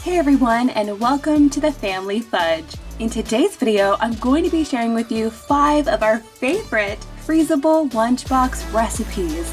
Hey everyone, and welcome to the Family Fudge. In today's video, I'm going to be sharing with you 5 of our favorite freezable lunchbox recipes.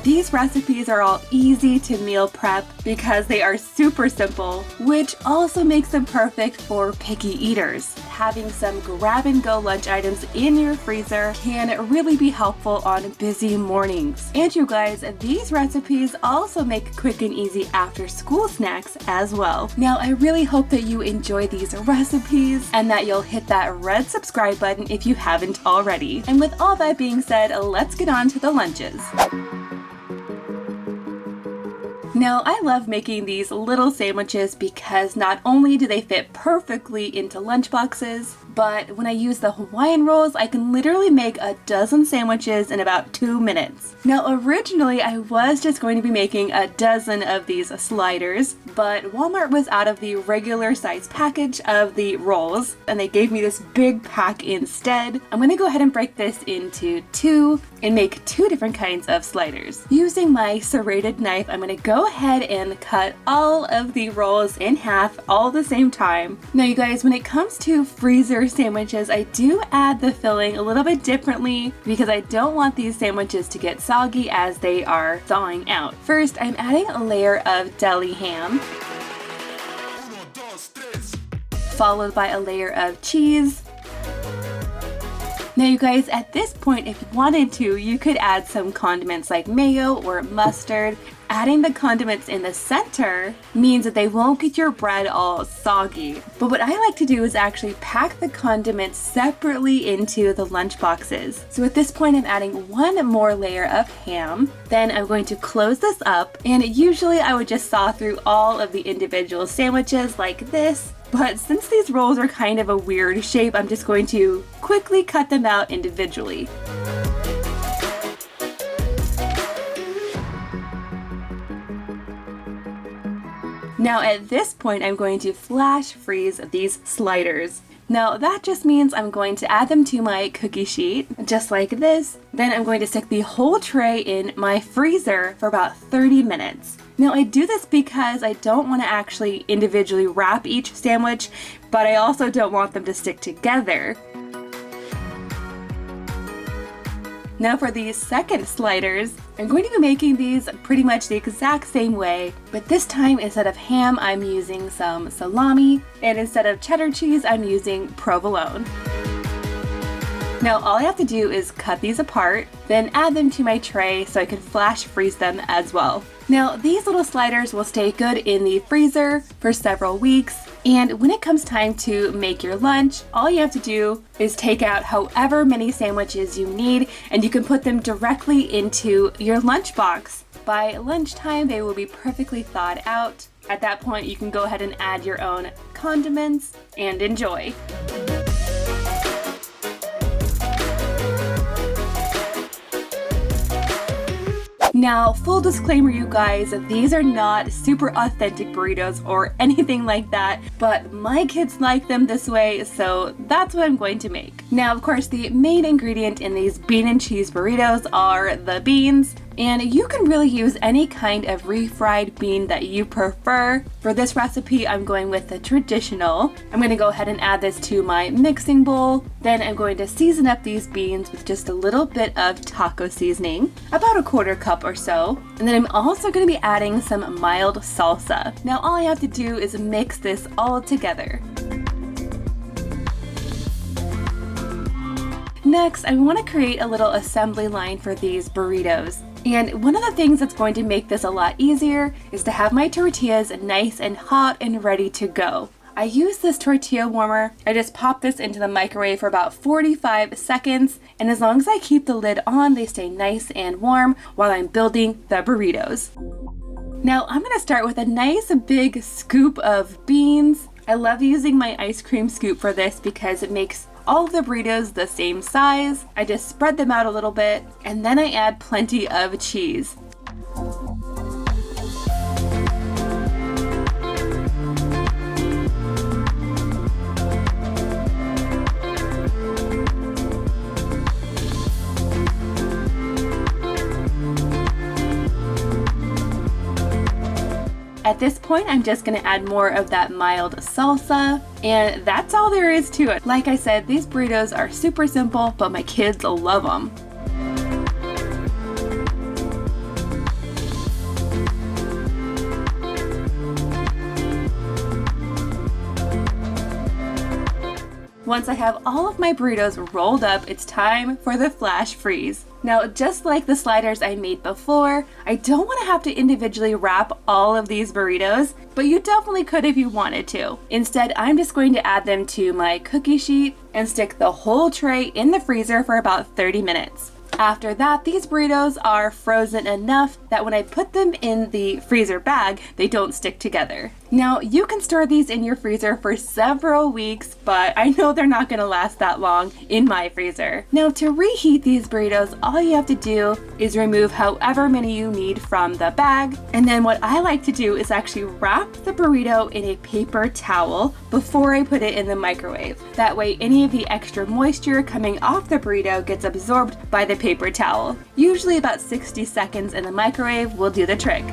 These recipes are all easy to meal prep because they are super simple, which also makes them perfect for picky eaters. Having some grab-and-go lunch items in your freezer can really be helpful on busy mornings. And you guys, these recipes also make quick and easy after-school snacks as well. Now, I really hope that you enjoy these recipes and that you'll hit that red subscribe button if you haven't already. And with all that being said, let's get on to the lunches. Now, I love making these little sandwiches because not only do they fit perfectly into lunchboxes, but when I use the Hawaiian rolls, I can literally make a dozen sandwiches in about 2 minutes. Now, originally, I was just going to be making a dozen of these sliders, but Walmart was out of the regular size package of the rolls, and they gave me this big pack instead. I'm going to go ahead and break this into 2 and make 2 different kinds of sliders. Using my serrated knife, I'm going to go ahead and cut all of the rolls in half all at the same time. Now you guys, when it comes to freezer sandwiches, I do add the filling a little bit differently because I don't want these sandwiches to get soggy as they are thawing out. First, I'm adding a layer of deli ham, followed by a layer of cheese. Now you guys, at this point, if you wanted to, you could add some condiments like mayo or mustard. Adding the condiments in the center means that they won't get your bread all soggy. But what I like to do is actually pack the condiments separately into the lunch boxes. So at this point, I'm adding 1 more layer of ham. Then I'm going to close this up, and usually I would just saw through all of the individual sandwiches like this. But since these rolls are kind of a weird shape, I'm just going to quickly cut them out individually. Now at this point, I'm going to flash freeze these sliders. Now that just means I'm going to add them to my cookie sheet, just like this. Then I'm going to stick the whole tray in my freezer for about 30 minutes. Now I do this because I don't want to actually individually wrap each sandwich, but I also don't want them to stick together. Now for these second sliders, I'm going to be making these pretty much the exact same way, but this time instead of ham, I'm using some salami, and instead of cheddar cheese, I'm using provolone. Now all I have to do is cut these apart, then add them to my tray so I can flash freeze them as well. Now these little sliders will stay good in the freezer for several weeks, and when it comes time to make your lunch, all you have to do is take out however many sandwiches you need, and you can put them directly into your lunchbox. By lunchtime, they will be perfectly thawed out. At that point, you can go ahead and add your own condiments and enjoy. Now, full disclaimer you guys, these are not super authentic burritos or anything like that, but my kids like them this way, so that's what I'm going to make. Now, of course, the main ingredient in these bean and cheese burritos are the beans. And you can really use any kind of refried bean that you prefer. For this recipe, I'm going with the traditional. I'm going to go ahead and add this to my mixing bowl. Then I'm going to season up these beans with just a little bit of taco seasoning, about a 1/4 cup or so. And then I'm also going to be adding some mild salsa. Now all I have to do is mix this all together. Next, I want to create a little assembly line for these burritos. And one of the things that's going to make this a lot easier is to have my tortillas nice and hot and ready to go. I use this tortilla warmer. I just pop this into the microwave for about 45 seconds, and as long as I keep the lid on, they stay nice and warm while I'm building the burritos. Now I'm going to start with a nice big scoop of beans. I love using my ice cream scoop for this because it makes all of the burritos the same size. I just spread them out a little bit, and then I add plenty of cheese. At this point, I'm just gonna add more of that mild salsa, and that's all there is to it. Like I said, these burritos are super simple, but my kids love them. Once I have all of my burritos rolled up, it's time for the flash freeze. Now, just like the sliders I made before, I don't want to have to individually wrap all of these burritos, but you definitely could if you wanted to. Instead, I'm just going to add them to my cookie sheet and stick the whole tray in the freezer for about 30 minutes. After that, these burritos are frozen enough that when I put them in the freezer bag, they don't stick together. Now, you can store these in your freezer for several weeks, but I know they're not going to last that long in my freezer. Now, to reheat these burritos, all you have to do is remove however many you need from the bag. And then what I like to do is actually wrap the burrito in a paper towel before I put it in the microwave. That way, any of the extra moisture coming off the burrito gets absorbed by the paper towel. Usually about 60 seconds in the microwave will do the trick.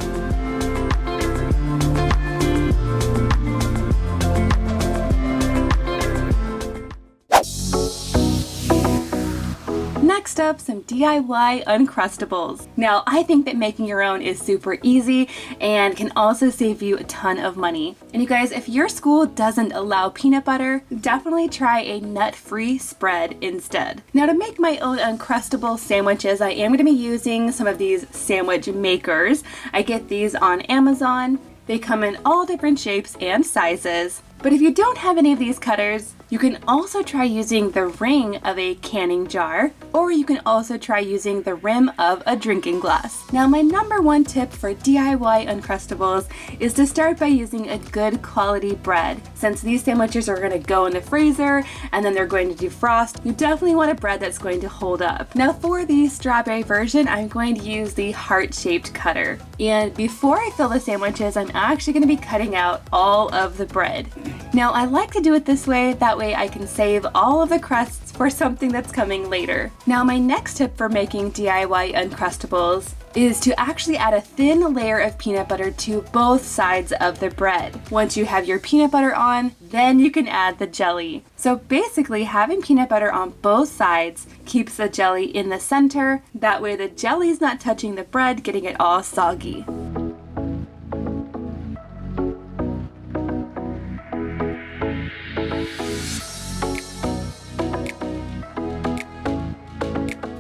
Next up, some DIY Uncrustables. Now, I think that making your own is super easy and can also save you a ton of money. And you guys, if your school doesn't allow peanut butter, definitely try a nut-free spread instead. Now, to make my own Uncrustable sandwiches, I am going to be using some of these sandwich makers. I get these on Amazon. They come in all different shapes and sizes. But if you don't have any of these cutters, you can also try using the ring of a canning jar, or you can also try using the rim of a drinking glass. Now, my number one tip for DIY Uncrustables is to start by using a good quality bread. Since these sandwiches are going to go in the freezer and then they're going to defrost, you definitely want a bread that's going to hold up. Now, for the strawberry version, I'm going to use the heart-shaped cutter. And before I fill the sandwiches, I'm actually going to be cutting out all of the bread. Now, I like to do it this way, that way I can save all of the crusts for something that's coming later. Now, my next tip for making DIY Uncrustables is to actually add a thin layer of peanut butter to both sides of the bread. Once you have your peanut butter on, then you can add the jelly. So basically, having peanut butter on both sides keeps the jelly in the center. That way the jelly's not touching the bread, getting it all soggy.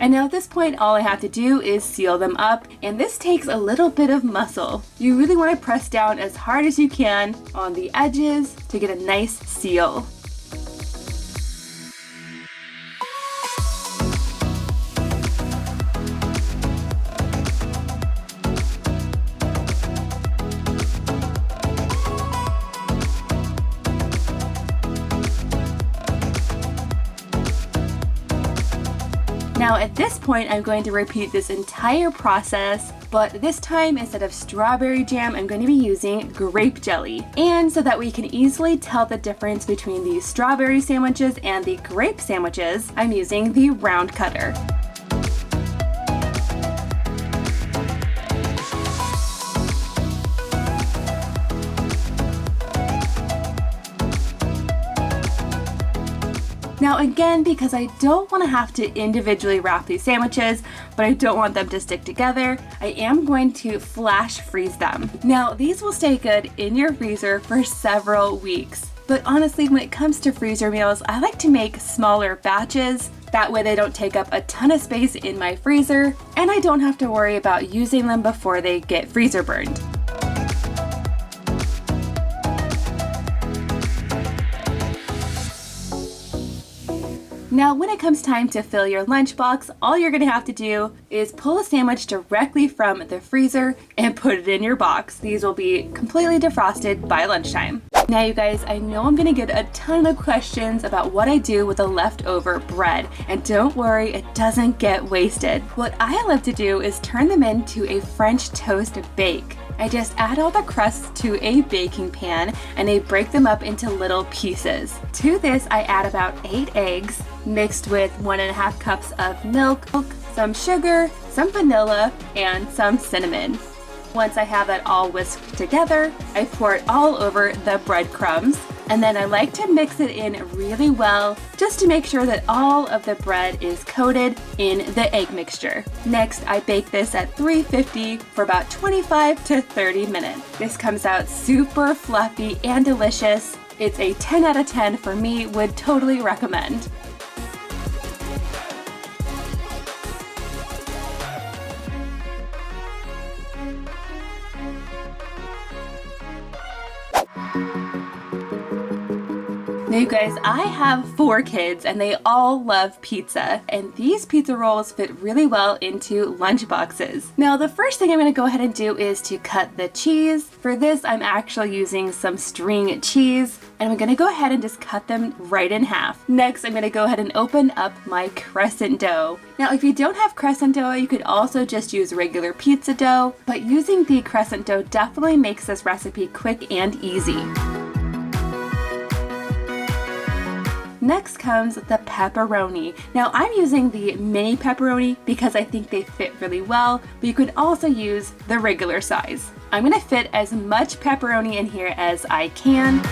And now at this point, all I have to do is seal them up, and this takes a little bit of muscle. You really want to press down as hard as you can on the edges to get a nice seal. Now at this point, I'm going to repeat this entire process, but this time instead of strawberry jam, I'm going to be using grape jelly. And so that we can easily tell the difference between the strawberry sandwiches and the grape sandwiches, I'm using the round cutter. Now again, because I don't want to have to individually wrap these sandwiches, but I don't want them to stick together, I am going to flash freeze them. Now these will stay good in your freezer for several weeks. But honestly, when it comes to freezer meals, I like to make smaller batches. That way they don't take up a ton of space in my freezer, and I don't have to worry about using them before they get freezer burned. Now, when it comes time to fill your lunchbox, all you're gonna have to do is pull a sandwich directly from the freezer and put it in your box. These will be completely defrosted by lunchtime. Now, you guys, I know I'm gonna get a ton of questions about what I do with the leftover bread, and don't worry, it doesn't get wasted. What I love to do is turn them into a French toast bake. I just add all the crusts to a baking pan and I break them up into little pieces. To this, I add about 8 eggs mixed with 1.5 cups of milk, some sugar, some vanilla, and some cinnamon. Once I have that all whisked together, I pour it all over the breadcrumbs. And then I like to mix it in really well just to make sure that all of the bread is coated in the egg mixture. Next, I bake this at 350 for about 25 to 30 minutes. This comes out super fluffy and delicious. It's a 10 out of 10 for me, would totally recommend. Now you guys, I have 4 kids and they all love pizza, and these pizza rolls fit really well into lunch boxes. Now the first thing I'm going to go ahead and do is to cut the cheese. For this I'm actually using some string cheese, and I'm going to go ahead and just cut them right in half. Next I'm going to go ahead and open up my crescent dough. Now if you don't have crescent dough, you could also just use regular pizza dough, but using the crescent dough definitely makes this recipe quick and easy. Next comes the pepperoni. Now I'm using the mini pepperoni because I think they fit really well, but you could also use the regular size. I'm gonna fit as much pepperoni in here as I can.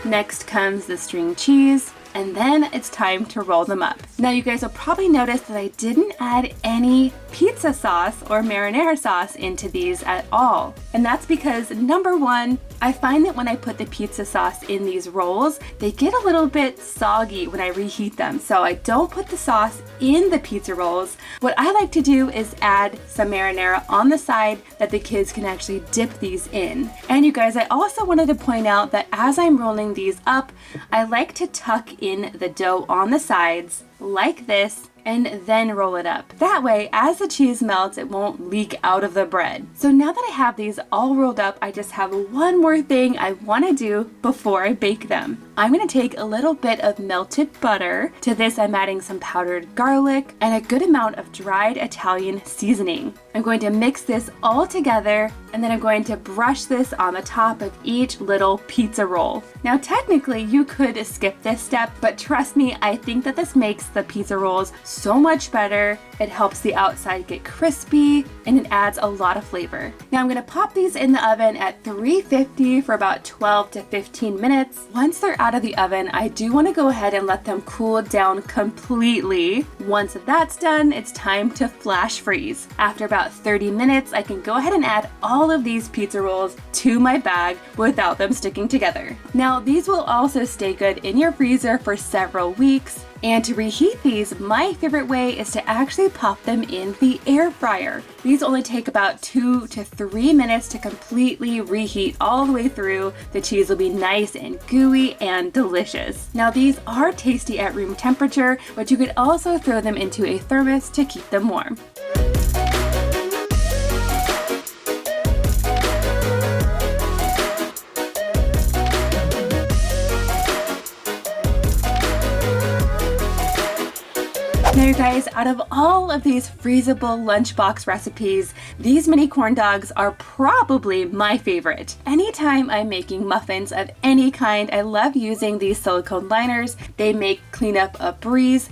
Next comes the string cheese, and then it's time to roll them up. Now you guys will probably notice that I didn't add any pizza sauce or marinara sauce into these at all. And that's because, number one, I find that when I put the pizza sauce in these rolls, they get a little bit soggy when I reheat them. So I don't put the sauce in the pizza rolls. What I like to do is add some marinara on the side that the kids can actually dip these in. And you guys, I also wanted to point out that as I'm rolling these up, I like to tuck in the dough on the sides like this, and then roll it up. That way, as the cheese melts, it won't leak out of the bread. So now that I have these all rolled up, I just have one more thing I want to do before I bake them. I'm going to take a little bit of melted butter. To this, I'm adding some powdered garlic and a good amount of dried Italian seasoning. I'm going to mix this all together, and then I'm going to brush this on the top of each little pizza roll. Now, technically, you could skip this step, but trust me, I think that this makes the pizza rolls so much better. It helps the outside get crispy, and it adds a lot of flavor. Now I'm going to pop these in the oven at 350 for about 12 to 15 minutes. Once they're out of the oven, I do want to go ahead and let them cool down completely. Once that's done, it's time to flash freeze. After about 30 minutes, I can go ahead and add all of these pizza rolls to my bag without them sticking together. Now these will also stay good in your freezer for several weeks. And to reheat these, my favorite way is to actually pop them in the air fryer. These only take about 2 to 3 minutes to completely reheat all the way through. The cheese will be nice and gooey and delicious. Now these are tasty at room temperature, but you could also throw them into a thermos to keep them warm. Now you guys, out of all of these freezable lunchbox recipes, these mini corn dogs are probably my favorite. Anytime I'm making muffins of any kind, I love using these silicone liners. They make cleanup a breeze.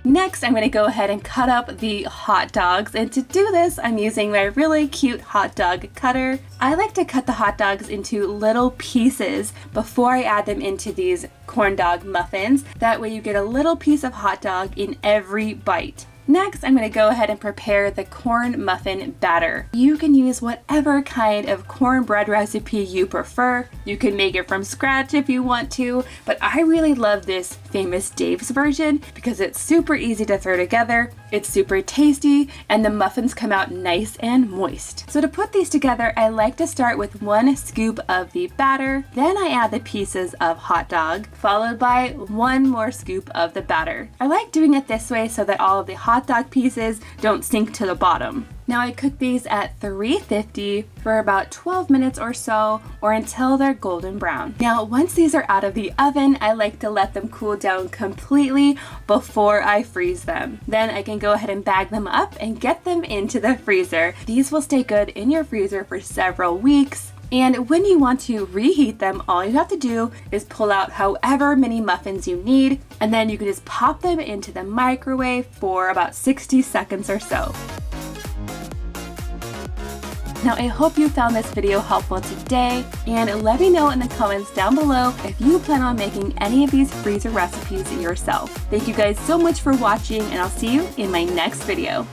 Next, I'm going to go ahead and cut up the hot dogs, and to do this, I'm using my really cute hot dog cutter. I like to cut the hot dogs into little pieces before I add them into these corn dog muffins. That way you get a little piece of hot dog in every bite. Next, I'm going to go ahead and prepare the corn muffin batter. You can use whatever kind of cornbread recipe you prefer. You can make it from scratch if you want to, but I really love this Famous Dave's version because it's super easy to throw together, it's super tasty, and the muffins come out nice and moist. So to put these together, I like to start with 1 scoop of the batter, then I add the pieces of hot dog, followed by 1 more scoop of the batter. I like doing it this way so that all of the hot dog pieces don't sink to the bottom. Now I cook these at 350 for about 12 minutes or so, or until they're golden brown. Now once these are out of the oven, I like to let them cool down completely before I freeze them. Then I can go ahead and bag them up and get them into the freezer. These will stay good in your freezer for several weeks. And when you want to reheat them, all you have to do is pull out however many muffins you need, and then you can just pop them into the microwave for about 60 seconds or so. Now I hope you found this video helpful today, and let me know in the comments down below if you plan on making any of these freezer recipes yourself. Thank you guys so much for watching, and I'll see you in my next video.